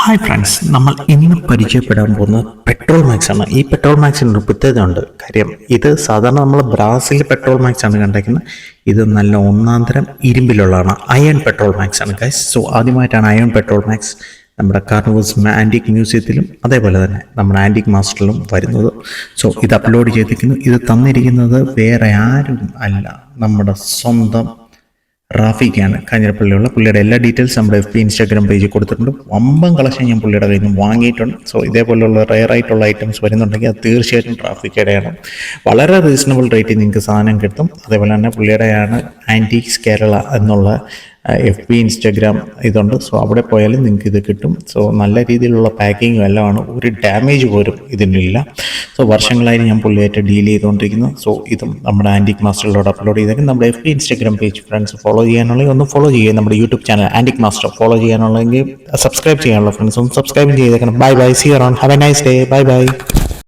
Hi friends, നമ്മൾ ഇന്ന് പരിചയപ്പെടാൻ പോകുന്നത് പെട്രോൾ മാക്സ് ആണ്. ഈ പെട്രോൾ മാക്സിന് ഒരു പ്രത്യേകത ഉണ്ട്. കാര്യം ഇത് സാധാരണ നമ്മൾ ബ്രാസിൽ പെട്രോൾ മാക്സ് ആണ് കണ്ടേക്കുന്നത്. ഇത് നല്ല ഒന്നാന്തരം ഇരുമ്പിലുള്ളതാണ്. അയൺ പെട്രോൾ മാക്സ് ആണ് ഗൈസ്. സോ ആദ്യമായിട്ടാണ് അയൺ പെട്രോൾ മാക്സ് നമ്മുടെ കാർണിവൽസ് ആൻറ്റിക് മ്യൂസിയത്തിലും അതേപോലെ തന്നെ നമ്മുടെ ആൻറ്റിക് മാസ്റ്ററിലും വരുന്നത്. സോ ഇത് അപ്ലോഡ് ചെയ്തിരിക്കുന്നു. ഇത് തന്നിരിക്കുന്നത് വേറെ ആരും അല്ല, നമ്മുടെ സ്വന്തം റാഫിക്കാണ്. കാഞ്ഞിരപ്പള്ളിയുള്ള പുള്ളിയുടെ എല്ലാ ഡീറ്റെയിൽസ് നമ്മുടെ FB ഇൻസ്റ്റാഗ്രാം പേജിൽ കൊടുത്തിട്ടുണ്ട്. വമ്പൻ കളക്ഷൻ ഞാൻ പുള്ളിയുടെ കയ്യിൽ നിന്ന് വാങ്ങിയിട്ടുണ്ട്. സോ ഇതേപോലെയുള്ള റെയർ ആയിട്ടുള്ള ഐറ്റംസ് വരുന്നുണ്ടെങ്കിൽ അത് തീർച്ചയായിട്ടും ട്രാഫിക്കയുടെയാണ്. വളരെ റീസണബിൾ റേറ്റിൽ നിങ്ങൾക്ക് സാധനം കിട്ടും. അതേപോലെ തന്നെ പുള്ളിയുടെയാണ് ആൻറ്റീക്സ് കേരള എന്നുള്ള FB ഇൻസ്റ്റാഗ്രാം ഇതുണ്ട്. സോ അവിടെ പോയാലും നിങ്ങൾക്ക് ഇത് കിട്ടും. സോ നല്ല രീതിയിലുള്ള പാക്കിങ്ങും എല്ലാമാണ്. ഒരു ഡാമേജ് പോലും ഇതിനില്ല. സോ വർഷങ്ങളായി ഞാൻ പുള്ളിയായിട്ട് ഡീൽ ചെയ്തുകൊണ്ടിരിക്കുന്നു. സോ ഇതും നമ്മുടെ ആൻറ്റിക് മാസ്റ്ററിലോട് അപ്ലോഡ് ചെയ്തേക്കും. നമ്മുടെ FB Instagram page friends follow ചെയ്യാനുണ്ടെങ്കിൽ ഒന്ന് ഫോളോ ചെയ്യുക. നമ്മുടെ YouTube channel Antique Master follow ചെയ്യാനുള്ളെങ്കിൽ സബ്സ്ക്രൈബ് ചെയ്യാനുള്ള ഫ്രണ്ട്സ് ഒന്ന് സബ്സ്ക്രൈബ് ചെയ്തേക്കണം. Bye bye, see you around, have a nice day, bye by.